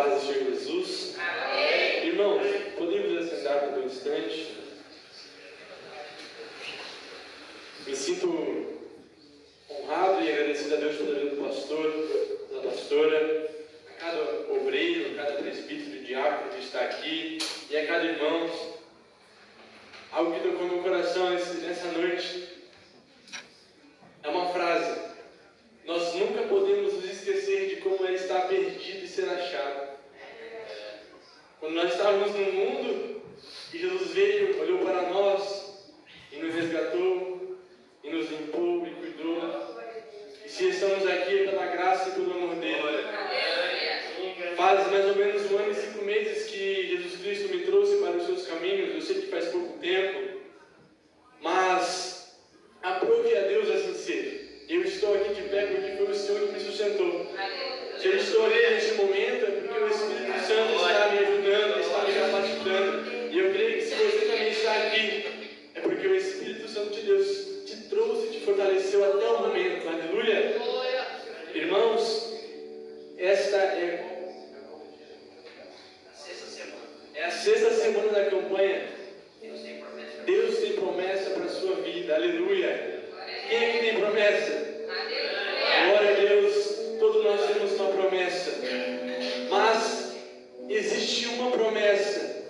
paz do Senhor Jesus. Amém. Irmãos, podemos assentar por um instante? Me sinto honrado e agradecido a Deus pela vida do pastor, da pastora, a cada obreiro, a cada presbítero, diácono que está aqui e a cada irmão. Algo que tocou no meu coração nessa noite é uma frase: nós nunca podemos nos esquecer de como é estar perdido e ser achado. Quando nós estávamos no mundo e Jesus veio, olhou para nós e nos resgatou e nos limpou e cuidou. E se estamos aqui é pela graça e pelo amor dele. Faz mais ou menos 1 ano e 5 meses que Jesus Cristo me trouxe para os seus caminhos. Eu sei que faz pouco tempo, mas aprove a Deus assim ser. Eu estou aqui de pé porque foi o Senhor que me sustentou. Se eu estou aqui neste momento é porque o Espírito Santo está me ajudando, está me capacitando. E eu creio que se você também está aqui, é porque o Espírito Santo de Deus te trouxe e te fortaleceu até o momento. Aleluia! Irmãos, esta é a sexta semana da campanha. Deus tem promessa para a sua vida. Aleluia! Quem aqui tem promessa? Glória a Deus! Todos nós temos uma promessa. Mas existe uma promessa,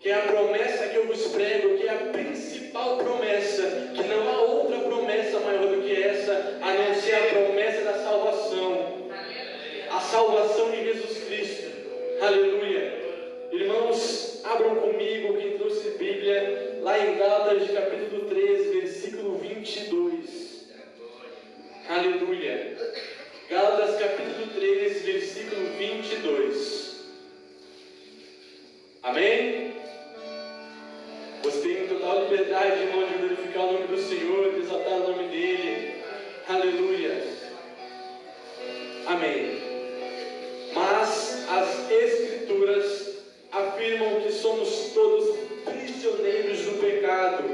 que é a promessa que eu vos prego, que é a principal promessa, que não há outra promessa maior do que essa, a não ser a promessa da salvação. A salvação de Jesus Cristo. Aleluia! Irmãos, abram comigo, quem trouxe Bíblia, lá em Gálatas capítulo 3, versículo 22. Aleluia! Gálatas capítulo 3, versículo 22. Amém? Você tem total liberdade, irmão, de glorificar o nome do Senhor, de exaltar o nome dEle. Aleluia! Amém. Mas as Escrituras afirmam que somos todos prisioneiros do pecado,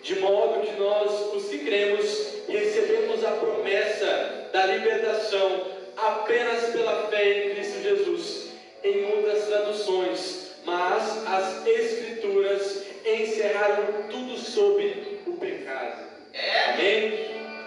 de modo que nós, os que cremos, recebemos a promessa da libertação apenas pela fé em Cristo Jesus. Em outras traduções, mas as Escrituras encerraram tudo sobre o pecado. Amém?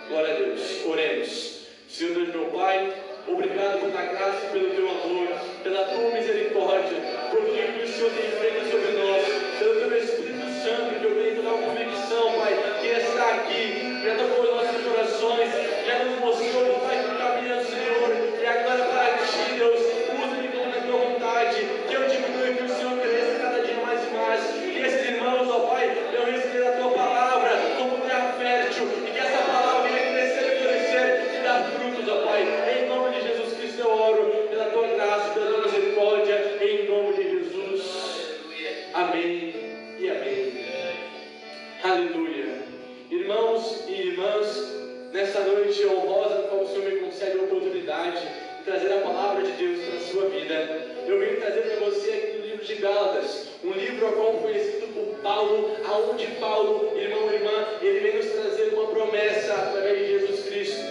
Glória a Deus. Oremos. Senhor Deus, meu Pai, obrigado pela graça e pelo teu amor, pela tua misericórdia, por tudo que o Senhor tem feito sobre nós, pelo teu Espírito Santo que eu tenho toda a convicção, Pai, que está aqui, já tocou os nossos corações, já nos mostrou, Pai, que o caminho é o Senhor, e agora para ti, Deus, usa-me como na tua vontade, que eu diminua e que o Senhor cresça cada dia mais e mais, que esses irmãos, ó Pai, eu receber a tua palavra como terra fértil, e que essa palavra venha crescer e florescer e dar frutos, ó Pai, em nome de Jesus Cristo eu oro, pela tua graça, pela tua misericórdia, em nome de Jesus. Amém e amém. Aleluia. Irmãos e irmãs, nessa noite honrosa, no qual o Senhor me concede a oportunidade de trazer a palavra de Deus para a sua vida, eu venho trazer para você aqui no livro de Gálatas, um livro ao qual foi escrito por Paulo, aonde Paulo, irmão e irmã, ele vem nos trazer uma promessa através de Jesus Cristo.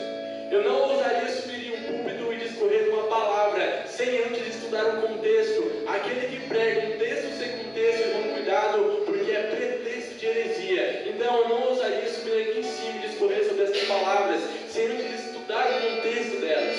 Eu não ousaria subir em um púlpito e discorrer uma palavra sem antes estudar um contexto. Aquele que prega um texto sem contexto, irmão, cuidado, porque é pretexto de heresia. Então eu não ousaria subir aqui em cima e discorrer sobre essas palavras sem antes estudar o contexto delas.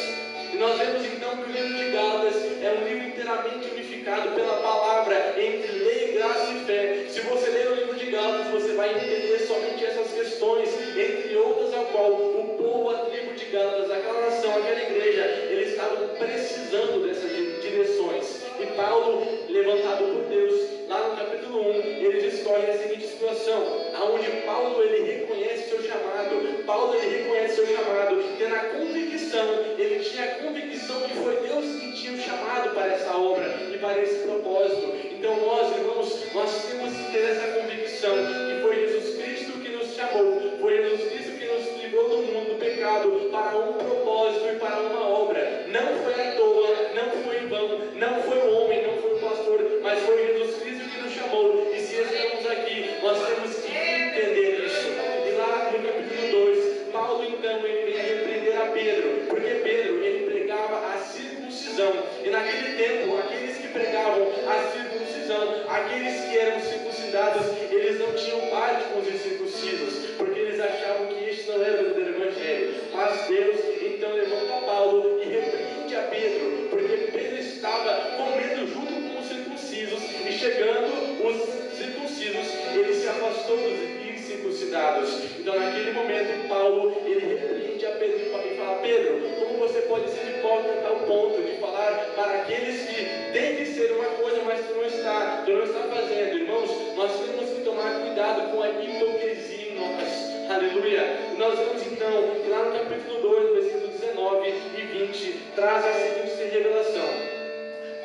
E nós vemos então que o livro de Gálatas é um livro inteiramente unificado pela palavra entre lei, graça e fé. Se você ler o livro de Gálatas, você vai entender somente essas questões, entre outras a qual o povo, a tribo de Gálatas, aquela nação, aquela igreja, eles estavam precisando dessas direções. E Paulo, levantado por Deus, lá no capítulo 1, ele discorre a seguinte situação, aonde Paulo ele reconhece seu chamado. Paulo ele reconhece seu chamado, tendo a convicção, ele tinha a convicção que foi Deus que tinha o chamado para essa obra e para esse propósito. Então nós, irmãos, nós temos que ter essa convicção que foi Jesus Cristo que nos chamou, foi Jesus Cristo que nos livrou do mundo do pecado para um propósito e para uma obra. Não foi à toa, não foi em vão, não foi o homem, não foi o pastor, mas foi Jesus Cristo que nos chamou. E se estamos aqui, nós temos que entender isso. E lá no capítulo 2, Paulo então ele vem repreender a Pedro, porque Pedro ele pregava a circuncisão circuncisão. E naquele tempo, aqueles que pregavam a circuncisão, aqueles que eram circuncidados, eles não tinham parte com os incircuncisos, porque eles achavam que este não era o verdadeiro evangelho. Mas Deus então levanta Paulo e repreende a Pedro, porque Pedro estava comendo junto com os circuncisos, e chegando os circuncisos, ele se afastou dos incircuncidados. Então naquele momento Paulo, ele repreende a Pedro e fala: Pedro, como você pode ser hipócrita ao ponto de falar para aqueles que têm que ser uma coisa, mas tu não está fazendo? Irmãos, nós temos que tomar cuidado com a hipocrisia em nós. Aleluia. Nós vamos então, lá no capítulo 2, versículo 19 e 20, traz a seguinte revelação: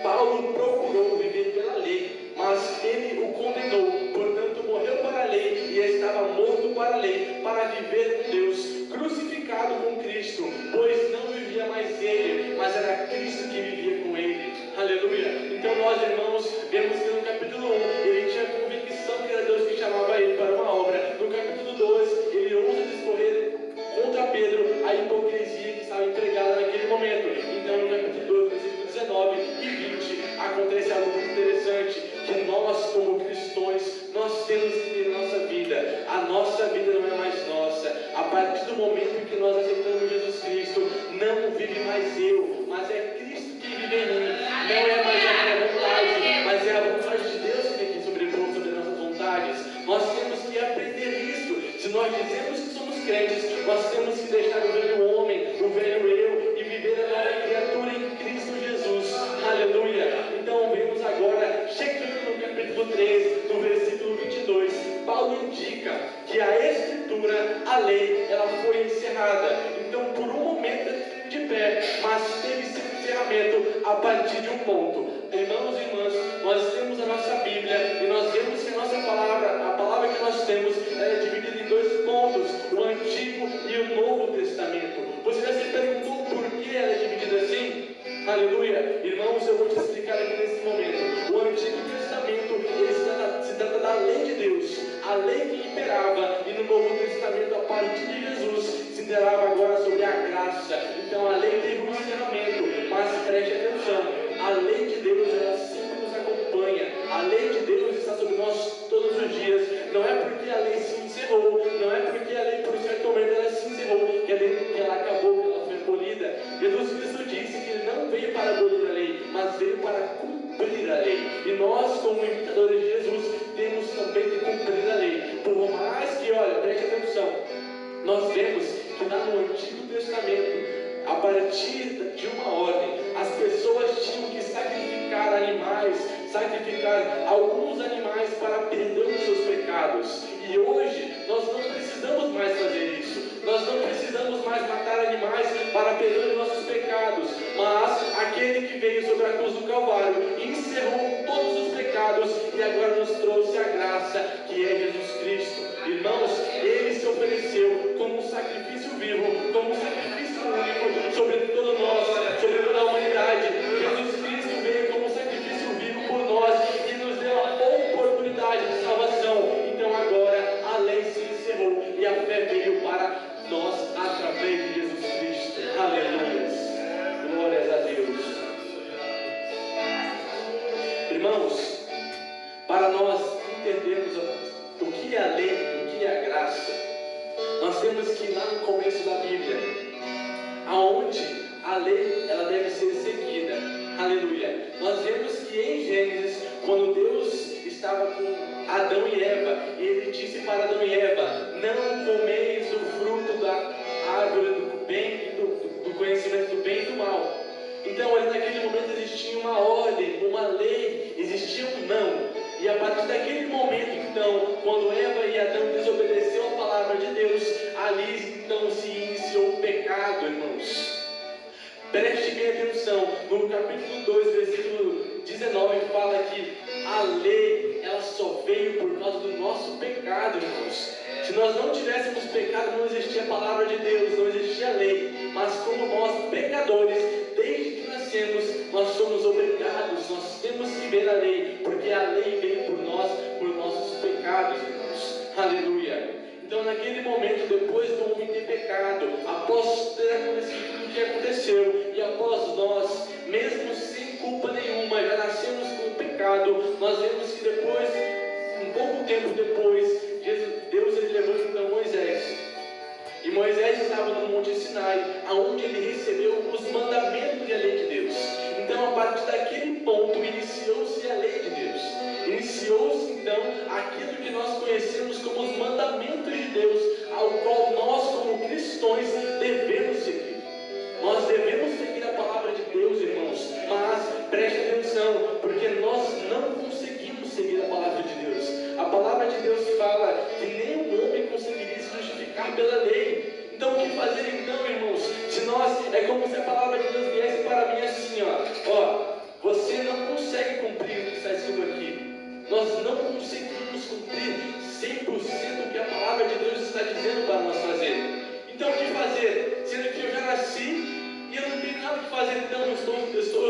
Paulo procurou viver pela lei, mas ele o condenou, portanto morreu para a lei e estava morto para a lei, para viver com Deus, crucificado com Cristo, pois não vivia mais ele, mas era Cristo que vivia com ele. Aleluia. Então nós, irmãos, vemos que no capítulo 1 ele tinha convicção que era Deus que chamava ele para uma obra. No capítulo 2 ele ousa discorrer contra Pedro a hipocrisia que estava empregada naquele momento. Então no capítulo 2, versículo 19 e 20, acontece algo muito interessante, que nós como cristãos, nós temos que ter nossa vida. A nossa vida não é mais nossa. A partir do momento em que nós aceitamos Jesus Cristo, não vive mais eu, mas é Cristo que vive em mim. Não é mais a minha vontade, mas é a vontade de Deus que tem que sobrepor sobre nossas vontades. Nós temos que aprender isso. Se nós dizemos que somos crentes, nós temos que deixar o velho homem, o velho eu, e viver a nova criatura em Cristo Jesus. Aleluia. Então vemos agora, chegando no capítulo 3, no versículo 22, Paulo indica que a Escritura, a lei, ela foi encerrada. Então por um momento de pé, mas teve seu encerramento a partir de um ponto. Irmãos e irmãs, nós temos a nossa Bíblia e nós vemos que a nossa palavra, a palavra que nós temos, é dividida em dois pontos: o Antigo e o Novo Testamento. Você já se perguntou por que ela é dividida assim? Aleluia. Irmãos, eu vou te explicar aqui nesse momento. O Antigo Testamento, ele se trata da lei de Deus, a lei que imperava, e no Novo Testamento, a partir de Jesus, se interava agora sobre a graça. Então a lei teve um encerramento, mas preste atenção, a lei de Deus, ela sempre nos acompanha. A lei de Deus está sobre nós todos os dias. Não é porque a lei se encerrou, não é porque a lei por certo momento ela se encerrou, que ela acabou, que ela foi abolida. Jesus Cristo disse que ele não veio para abolir a lei, mas veio para cumprir a lei. E nós, como imitadores de Jesus, temos também que cumprir a lei. Por mais que, olha, preste atenção, nós vemos que lá no Antigo Testamento, a partir de uma ordem, as pessoas tinham que sacrificar animais, sacrificar alguns animais para perdão dos seus pecados. E hoje nós não precisamos mais fazer isso. Nós não precisamos mais matar animais para perdão dos nossos pecados. Mas aquele que veio sobre a cruz do Calvário encerrou todos os pecados e agora nos trouxe a graça, que é Jesus Cristo. Irmãos, ele se ofereceu como um sacrifício vivo, como um sacrifício único sobre todos nós, sobre toda a humanidade. Jesus Cristo veio como um sacrifício vivo por nós e nos deu a oportunidade de salvação. Então agora a lei se encerrou e a fé veio para nós através de Jesus Cristo. Aleluia. Glórias a Deus. Irmãos, para nós entendermos o que é a lei, o que é a graça, nós temos que ir lá no começo da Bíblia, aonde a lei ela deve ser seguida. Aleluia. Nós vemos que em Gênesis, quando Deus estava com Adão e Eva, e ele disse para Adão e Eva: não comeis do fruto da árvore do bem e do conhecimento do bem e do mal. Então ali naquele momento existia uma ordem, uma lei, existia um não. E a partir daquele momento então, quando Eva e Adão desobedeceram a palavra de Deus, ali então se iniciou o pecado, irmãos. Preste bem atenção, no capítulo 2, versículo 19, fala que a lei, ela só veio por causa do nosso pecado, irmãos. Se nós não tivéssemos pecado, não existia a palavra de Deus, não existia a lei. Mas como nós, pecadores, desde que nascemos, nós somos obrigados, nós temos que ver a lei, porque a lei veio por nós, por nossos pecados, irmãos. Aleluia. Então naquele momento, depois do homem ter pecado, após ter acontecido tudo que que aconteceu, e após nós, mesmo sem culpa nenhuma, já nascemos com o pecado, nós vemos que depois, um pouco tempo depois, Deus ele levanta então Moisés. E Moisés estava no Monte Sinai, aonde ele recebeu os mandamentos e a lei de Deus. Então, a partir daquele ponto, iniciou-se a lei de Deus. Iniciou-se então aquilo que nós conhecemos como os mandamentos de Deus, ao qual nós, como cristãos, devemos seguir. Nós devemos seguir a palavra de Deus, irmãos, mas preste atenção, porque nós não conseguimos seguir a palavra de Deus. A palavra de Deus fala que nenhum homem conseguiria se justificar pela lei. Então, o que fazer então, irmãos? Se nós, é como se a palavra de Deus viesse para mim assim, você não consegue cumprir o que está escrito aqui. Nós não conseguimos cumprir 100% o que a palavra de Deus está dizendo para nós fazer. Então, o que fazer? Sendo que eu já nasci e eu não tenho nada que fazer, então eu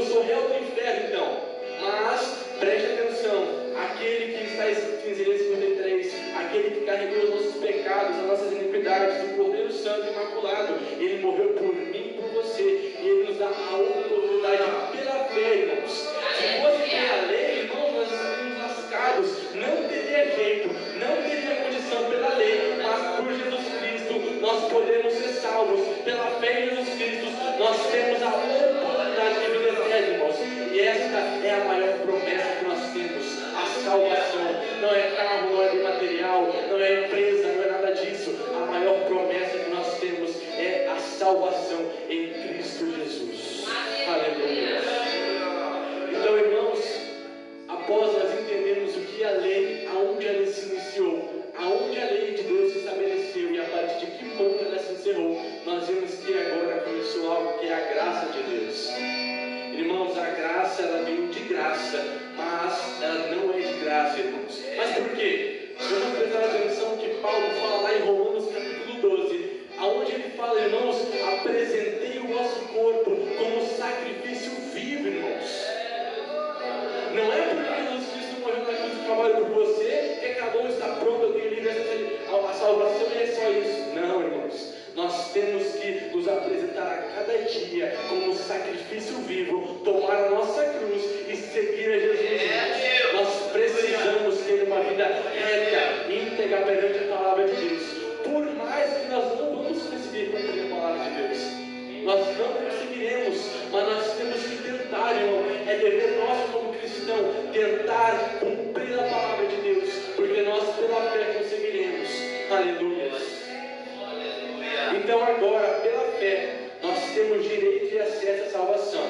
sou réu do inferno, então. Mas, preste atenção, aquele que está escrito em Isaías 53, aquele que carregou os nossos pecados, as nossas iniquidades, o Cordeiro Santo e Imaculado, ele morreu por mim e por você, e ele nos dá a oportunidade pela fé, irmãos. Se fosse pela lei, irmãos, nós estaríamos lascados, não teria jeito, não teria condição pela lei, mas por Jesus Cristo nós podemos ser salvos. Pela fé em Jesus Cristo nós temos a oportunidade de vida eterna, irmãos. E esta é a maior promessa que nós temos, a salvação. Não é carro, não é bem material, não é empresa, não é nada disso. A maior promessa que nós temos é a salvação em Cristo Jesus. Aleluia. Então, irmãos, após nós entendermos o que a lei, aonde ela se iniciou, aonde a lei de Deus se estabeleceu e a partir de que ponto ela se encerrou, nós vemos que agora começou algo que é a graça de Deus. Irmãos, a graça, ela veio de graça, mas ela não é de graça, irmãos. Mas por quê? Vamos prestar atenção que Paulo fala lá em Romanos capítulo 12, aonde ele fala, irmãos, apresentei o vosso corpo como sacrifício vivo, irmãos. Não é porque Jesus Cristo morreu na cruz do Calvário por você que acabou, está pronto, eu tenho livre a salvação e é só isso. Não, irmãos. Nós temos que nos apresentar a cada dia como sacrifício vivo, tomar a nossa cruz e seguir a Jesus. Nós precisamos ter uma vida reta, íntegra perante a palavra de Deus. Por mais que nós não vamos conseguir cumprir a palavra de Deus, nós não conseguiremos, mas nós temos que tentar, irmão. É dever nosso como cristão tentar cumprir a palavra de Deus, porque nós pela fé conseguiremos. Aleluia. Então agora, pela fé, nós temos direito e acesso à salvação.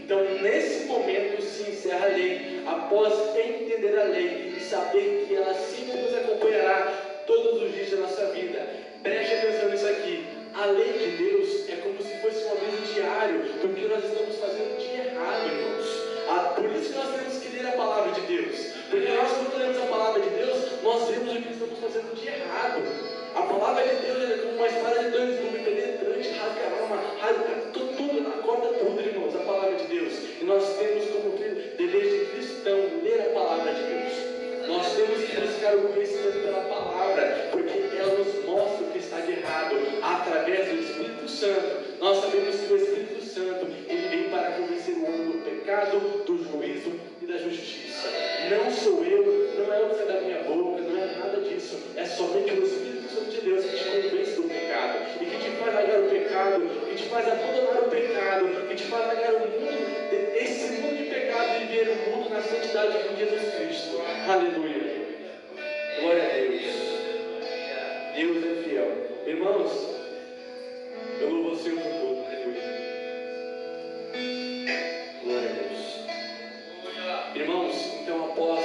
Então nesse momento se encerra a lei, após entender a lei e saber que ela sempre nos acompanhará todos os dias da nossa vida. Preste atenção nisso aqui. A lei de Deus é como se fosse um aviso diário do que nós estamos fazendo de errado, irmãos. Por isso que nós temos que ler a palavra de Deus. Porque nós, quando lemos a palavra de Deus, nós vemos o que estamos fazendo de errado. A palavra de Deus é como uma espada de dois gumes, penetrante, rasga a alma, rasga tudo, acorda tudo, irmãos, a palavra de Deus. E nós temos como dever de cristão ler a palavra de Deus. Nós temos que buscar o conhecimento pela palavra, porque ela nos mostra o que está de errado, através do Espírito Santo. Nós sabemos que o Espírito Santo, ele vem para convencer o homem do pecado, do juízo e da justiça. Não sou eu, não é o que sai da minha boca, não é nada disso. É somente o Espírito Santo de Deus que te convence do pecado, e que te faz largar o pecado, que te faz abandonar o pecado, que te faz largar o mundo, esse mundo de pecado, e viver o mundo na santidade de Jesus Cristo. Aleluia. Glória a Deus. Deus é fiel. Irmãos, eu louvo você por todo. Aleluia. Glória a Deus. Irmãos, então após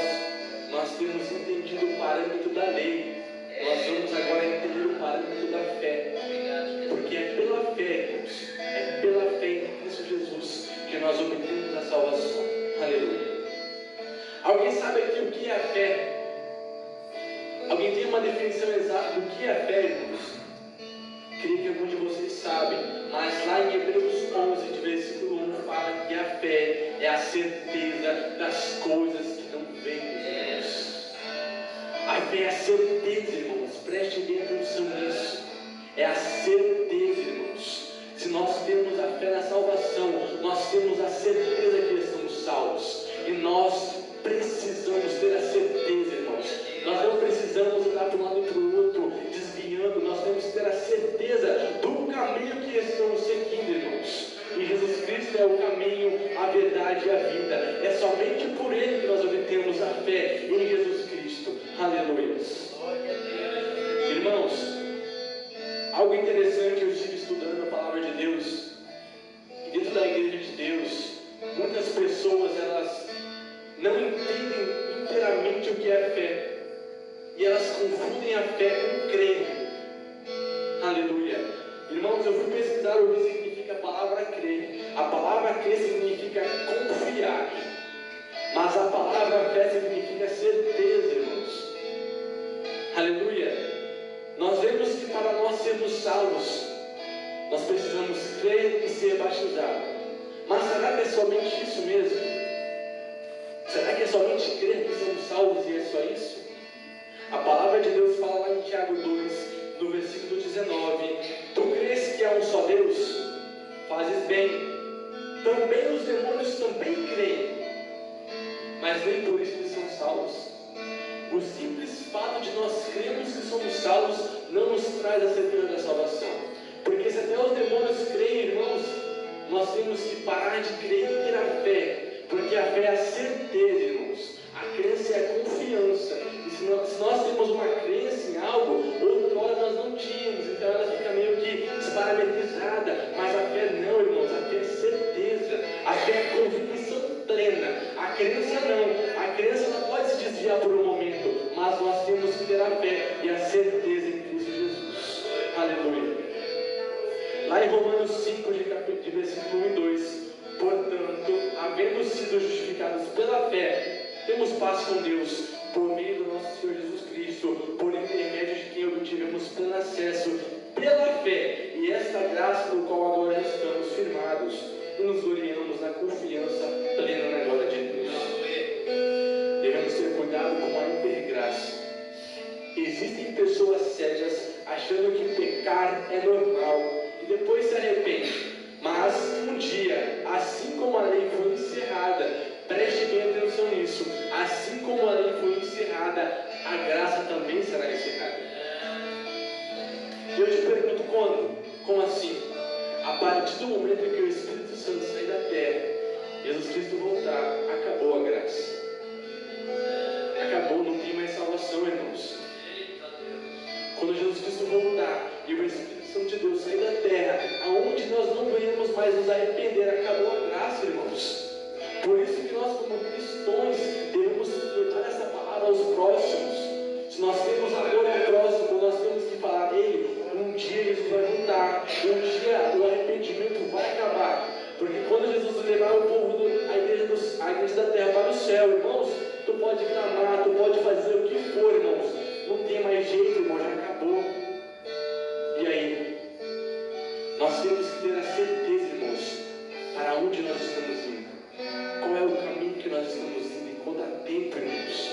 nós termos entendido o parâmetro da lei, nós vamos agora entender o parâmetro da fé. Porque é pela fé, irmãos, é pela fé em Cristo Jesus que nós obtemos a salvação. Aleluia. Alguém sabe aqui o que é a fé? Alguém tem uma definição exata do que é a fé, irmãos? Creio que alguns de vocês sabem, mas lá em Hebreus 11, de versículo 1, fala que a fé é a certeza das coisas que não vemos, irmãos. A fé é a certeza, irmãos. Preste bem atenção nisso. É a certeza, irmãos. Se nós temos a fé na salvação, nós temos a certeza que estamos salvos. E nós precisamos ter a certeza, irmãos. Nós não precisamos andar para um lado e para o outro, desviando. Nós temos que ter a certeza do caminho que estamos seguindo, irmãos. E Jesus Cristo é o caminho, a verdade e a vida. É somente por Ele que nós obtemos a fé em Jesus Cristo. Aleluia. Irmãos, algo interessante, eu estive estudando a palavra de Deus. E dentro da igreja de Deus, muitas pessoas, elas não entendem inteiramente o que é fé. E elas confundem a fé com crer. Aleluia. Irmãos, eu fui pesquisar o que significa a palavra crer. A palavra crer significa confiar. Mas a palavra fé significa certeza, irmãos. Aleluia. Nós vemos que para nós sermos salvos, nós precisamos crer e ser batizados. Mas será que é somente isso mesmo? Será que é somente crer que somos salvos e é só isso? A palavra de Deus fala lá em Tiago 2, no versículo 19: Tu crês que há um só Deus? Fazes bem. Também os demônios também creem, mas nem por isso eles são salvos. O simples fato de nós crermos que somos salvos não nos traz a certeza da salvação. Porque se até os demônios creem, irmãos, nós temos que parar de crer e ter a fé. Porque a fé é a certeza, irmãos. A crença é a confiança. E se nós temos uma crença em algo, outrora nós não tínhamos. Então ela fica meio que desparametrizada. Mas a fé não, irmãos. A fé é certeza. A fé é convicção plena. A crença não. A crença ela pode se desviar por um momento. Mas nós temos que ter a fé e a certeza em Cristo Jesus. Aleluia. Lá em Romanos 5, de versículo 1 e 2. Portanto, havendo sido justificados pela fé, temos paz com Deus, por meio do nosso Senhor Jesus Cristo, por intermédio de quem obtivemos pleno acesso pela fé, e esta graça no qual agora estamos firmados, e nos gloriamos na confiança plena na glória de Deus. Devemos ter cuidado com a hipergraça. Existem pessoas cegas achando que pecar é normal, e depois se arrepende. Mas um dia, assim como a lei foi encerrada, preste bem atenção nisso, assim como a lei foi encerrada, a graça também será encerrada. E eu te pergunto quando? Como assim? A partir do momento em que o Espírito Santo sair da terra, Jesus Cristo voltar, acabou a graça. Acabou, não tem mais salvação, irmãos. Quando Jesus Cristo voltar e o Espírito Santo de Deus sair da terra, aonde nós não venhamos mais nos arrepender, acabou a graça, irmãos. Por isso que nós, como cristãos, devemos levar essa palavra aos próximos. Se nós temos amor ao próximo, nós temos que falar: ei, um dia Jesus vai voltar, um dia o arrependimento vai acabar. Porque quando Jesus levar o povo, a igreja da terra para o céu, irmãos, tu pode clamar, tu pode fazer o que for, irmãos. Não tem mais jeito, irmão, já acabou. E aí? Nós temos que ter a certeza, irmãos, para onde nós estamos indo. Qual é o caminho que nós estamos indo e quando há tempo, irmãos.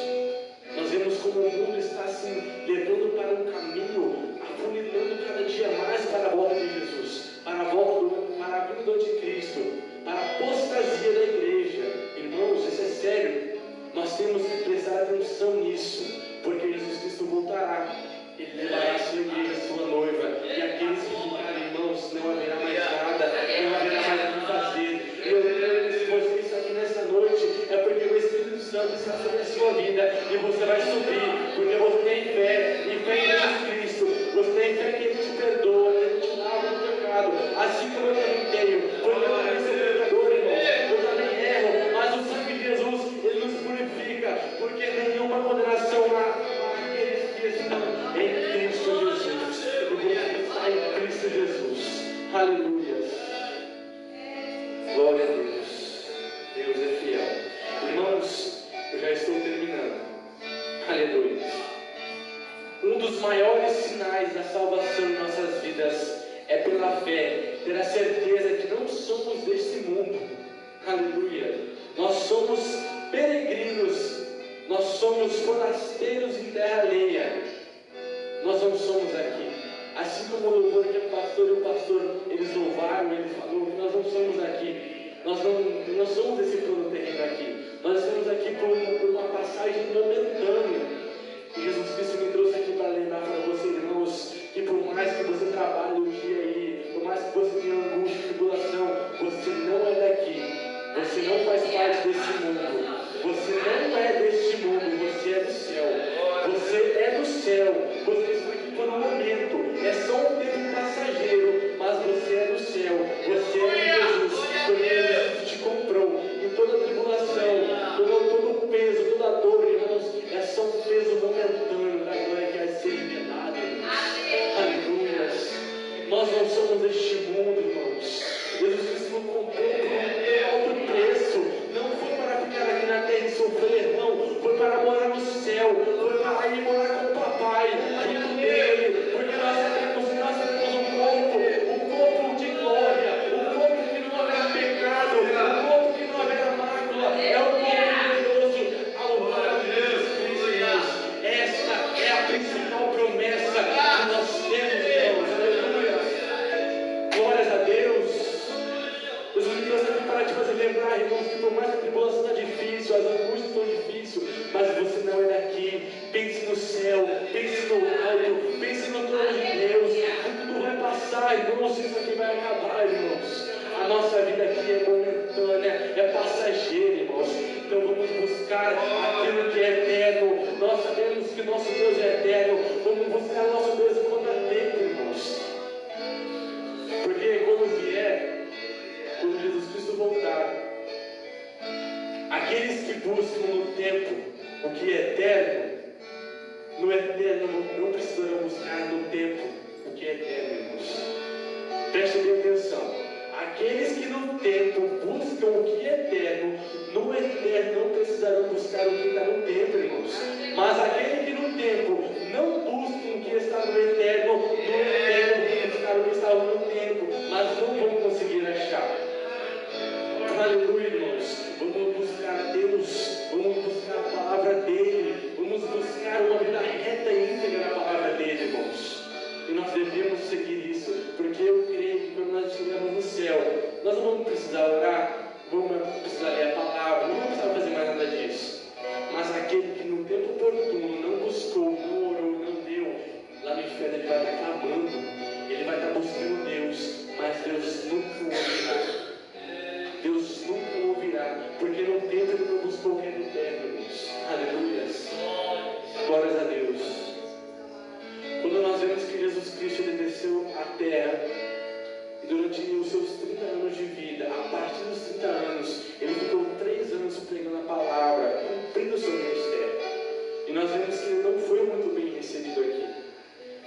Nós vemos como o mundo está assim, levando para um caminho, afunilando cada dia mais para a volta de Jesus, para a vinda de Cristo, para a apostasia da igreja. Irmãos, isso é sério. Nós temos que prestar atenção nisso, porque Jesus Cristo voltará. Ele levará a sua igreja, a sua noiva, e aqueles que ficarem, irmãos, não haverá mais nada, não haverá mais o que fazer. E eu creio que se você está aqui nessa noite, é porque o Espírito Santo está sobre a sua vida, e você vai subir, porque você tem fé, e fé em Jesus Cristo. Você tem fé que Ele te perdoa, que Ele te lava do pecado, assim como eu também tenho, porque eu também sou pecador, irmão, eu também erro, mas o sangue de Jesus, Ele nos purifica, porque nenhuma condenação há aqueles que estão em Cristo Jesus. E você está em Cristo Jesus. Aleluia. Glória a Deus. Deus é fiel. Irmãos, eu já estou terminando. Aleluia. Um dos maiores sinais da salvação em nossas vidas é pela fé, ter a certeza que não somos deste mundo. Aleluia. Nós somos peregrinos, nós somos forasteiros em terra alheia. Nós não somos aqui. Assim como o louvor que o pastor e o pastor, eles louvaram, ele falou que nós não não somos esse plano terreno aqui. Nós estamos aqui por uma passagem momentânea. E Jesus Cristo me trouxe aqui para lembrar para vocês, irmãos, que por mais que você trabalhe um dia aí, por mais que você tenha angústia e tribulação, você não é daqui. Você não faz parte desse mundo. Você não é deste mundo, você é do céu. Você é do céu. Você está aqui por um momento. É só um tempo passageiro, mas você é do céu. Você é de Jesus. Porque Jesus te comprou. E toda tribulação, todo o peso, toda a dor, irmãos, é só um peso momentâneo da glória que vai ser revelada. Aleluia. Nós não somos deste mundo, irmãos. Jesus Cristo nos comprou por um alto preço. Não foi para ficar aqui na terra e sofrer, não. Foi para morar no céu. Foi para ir morar com o papai, junto dele. Porque nós temos um corpo de glória, um corpo que não haverá pecado, um corpo que não haverá mácula. É um corpo glorioso ao lado de Jesus Cristo, irmãos. Esta é a principal promessa que nós temos, irmãos. Aleluia. Glórias a Deus. Jesus me trouxe aqui para te fazer lembrar, irmãos, que por mais que a tribulação está difícil, as angústias estão difíceis, mas você não é daqui. Pense no céu, pense no alto, pense no trono de Deus. Tudo vai passar, irmãos, isso aqui vai acabar, irmãos. A nossa vida aqui é momentânea, é passageira, irmãos. Então vamos buscar aquilo que é eterno. Nós sabemos que nosso Deus é eterno. Vamos buscar o nosso Deus enquanto há tempo, irmãos. Porque quando Jesus Cristo voltar, aqueles que buscam no tempo o que é eterno, no eterno não precisarão buscar no tempo o que é eterno, irmãos. Preste bem atenção. Aqueles que no tempo buscam o que é eterno, no eterno não precisarão buscar o que está no tempo, irmãos. Mas aquele que no tempo não busca o que está no eterno vão buscar o que está no tempo, mas não vão conseguir achar. Aleluia, irmãos. Vamos buscar Deus, vamos buscar a palavra dele, vamos buscar uma vida reta e íntegra na palavra dele, irmãos. E nós devemos seguir isso, porque eu creio que quando nós estivermos no céu, nós não vamos precisar orar, vamos precisar ler a palavra, não vamos precisar fazer mais nada disso. Mas aquele que no tempo oportuno não buscou, não orou, não deu, lá no inferno ele vai estar clamando, ele vai estar buscando Deus, mas Deus nunca o ouvirá. Deus nunca o ouvirá, porque no tempo ele não buscou o que é eterno, irmãos. Aleluia. Glórias a Deus. Quando nós vemos que Jesus Cristo ele desceu à terra, e durante os seus 30 anos de vida, a partir dos 30 anos, ele ficou 3 anos pregando a palavra, cumprindo o seu ministério. E nós vemos que ele não foi muito bem recebido aqui.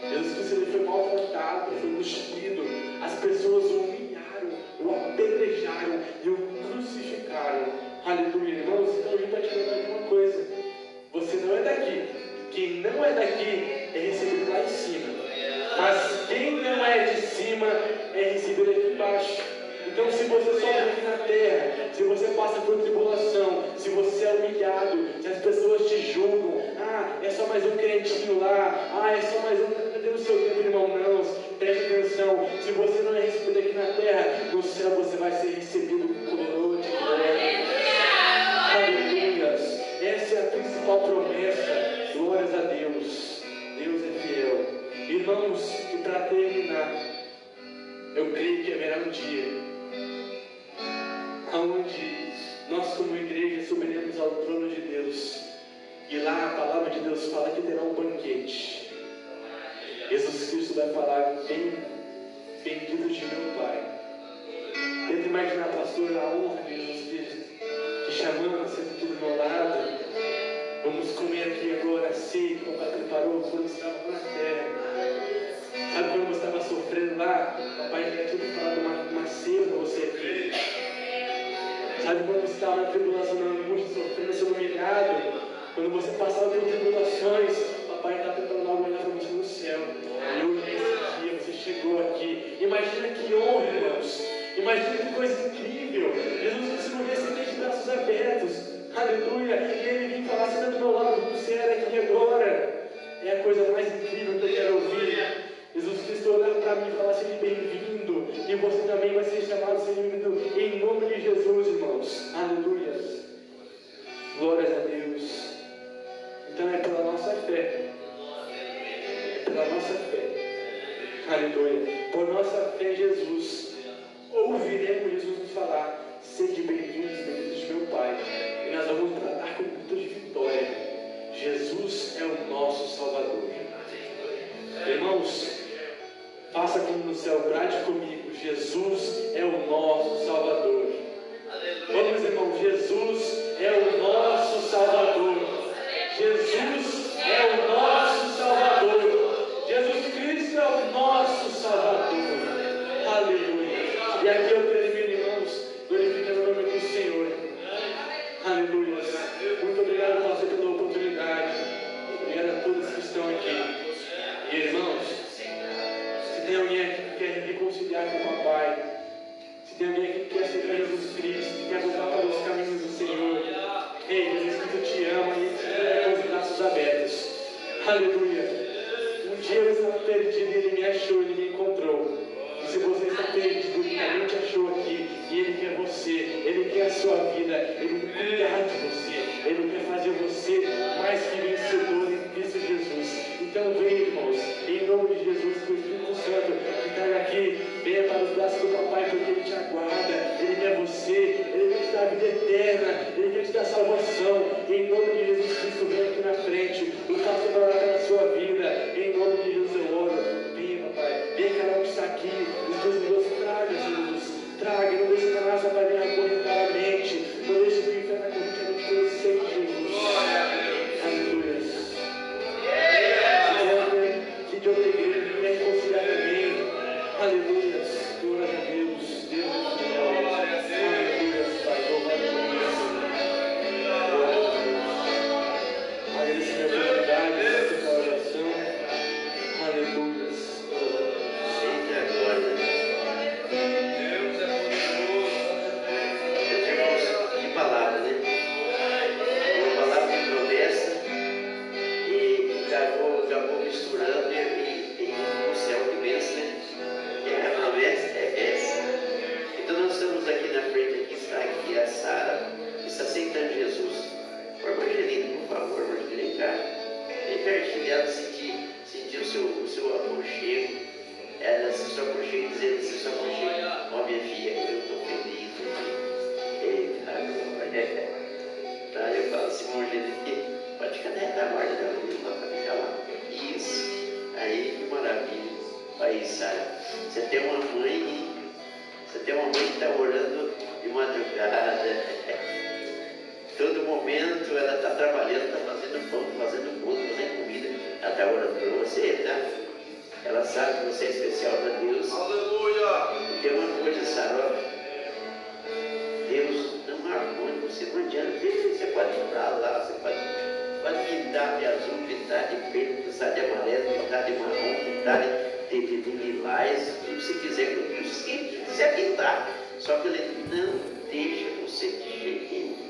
Jesus Cristo ele foi maltratado, foi cuspido, as pessoas o humilharam, o apedrejaram e o crucificaram. Aleluia, irmãos. Então eu vim para te lembrar de uma coisa: você não é daqui. Quem não é daqui é recebido lá em cima, mas quem não é de cima é recebido aqui embaixo. Então, se você sofre aqui na terra, se você passa por tribulação, se você é humilhado, se as pessoas te julgam, é só mais um cretinho lá, é só mais um, cadê o seu tempo, irmão? Não, preste atenção. Se você não é recebido aqui na terra, no céu você vai ser recebido com coroa de glória. Aleluia. Essa é a principal promessa. Glórias a Deus. Deus é fiel. Irmãos, e para terminar, eu creio que haverá um dia onde nós como igreja subiremos ao trono de Deus, e lá a palavra de Deus fala que terá um banquete. Jesus Cristo vai falar: bendito de meu Pai. Tenta imaginar, pastor, a honra de Jesus Cristo te chamando, sendo aqui do meu lado. Vamos comer aqui agora a ceia que o papai preparou quando estava na terra. Sabe quando você estava sofrendo lá? O papai já tinha falado uma ceia para você aqui. Sabe quando você estava na tribulação, na angústia, sofrendo, sendo humilhado? Quando você passava por tribulações, o papai está preparando algo melhor para você no céu. E hoje, nesse dia, você chegou aqui. Imagina que honra, irmãos. Imagina que coisa incrível. Jesus disse: não receber de braços abertos. Aleluia. E ele vem falar: senta do meu lado, você era aqui agora. É a coisa mais incrível que eu quero ouvir. Jesus Cristo olhar para mim e falar: seja bem-vindo. E você também vai ser chamado, seja bem-vindo em nome de Jesus, irmãos. nosso Salvador. Vamos, irmão, Jesus é o nosso Salvador. Jesus é o nosso Salvador. Jesus Cristo é o nosso Salvador. Aleluia. E aqui eu termino, irmãos, glorificando o nome do Senhor. Aleluia. Muito obrigado, pastor, pela oportunidade. Obrigado a todos que estão aqui. E, irmãos, se tem alguém aqui que quer reconciliar com o papai, se tem alguém aqui que quer aceitar Jesus Cristo, que quer voltar para os caminhos do Senhor, ei, Jesus Cristo te ama e te dá com os braços abertos. Aleluia. Um dia eu estava perdido e Ele me achou, Ele me encontrou. E se você está perdido, Ele também te achou aqui. E Ele quer você, Ele quer a sua vida, Ele quer cuidar de você, Ele quer fazer você mais que vencedor em Cristo Jesus. Então vem, irmãos, em nome de Jesus, que o Espírito Santo que está aqui, venha para os braços do papai, porque Ele te aguarda, Ele quer você, Ele quer te dar a vida eterna, Ele quer te dar salvação. Em nome de Jesus Cristo, vem aqui na frente, o pastor vai orar pela sua vida, em nome de Jesus eu oro. Venha, papai, venha cada um que está aqui, os teus Deus, traga, Jesus, traga, não deixe a nossa para vir acorrentaramente, não deixe que o inferno acorrente a gente pelo sangue de Jesus. Aleluia. Se de outra igreja, vem reconciliar também. Aleluia. Glória a Deus. Deus é fiel. Aleluia, Pai. Louvado seja Deus. Agradeço a minha oportunidade de fazer essa oração. Aleluia. Eita glória. Deus é poderoso. Que palavra, né? Uma palavra de promessa e acabou misturando e o céu que vence, né? E a promessa é essa. Então nós estamos aqui na frente, aqui está aqui a Sara, que está aceitando Jesus. Por Margelino, por favor, Margelino, vem cá. Vem pertinho dela, sentir o seu aconchego. Ela se seu aconchego, dizendo assim, seu aconchego, ó minha filha, eu estou feliz aqui. Eita, glória. Tá, eu falo assim, Margelino, pode ficar dentro da guarda da menina lá para ficar lá. Isso. Aí, que maravilha. Aí, Sara, você tem uma mãe que está orando de madrugada. Todo momento ela está trabalhando, está fazendo pão, fazendo bolo, fazendo comida. Ela está orando por você, tá? Ela sabe que você é especial para Deus. Aleluia! E tem uma coisa, Sara, Deus não armou você, não adianta. Você pode ir para lá, você pode pintar de azul, pintar de preto, pintar de amarelo, pintar de marrom, pintar de lilás, o que você quiser, o que você quiser pintar. Só que Ele não deixa você de jeito nenhum.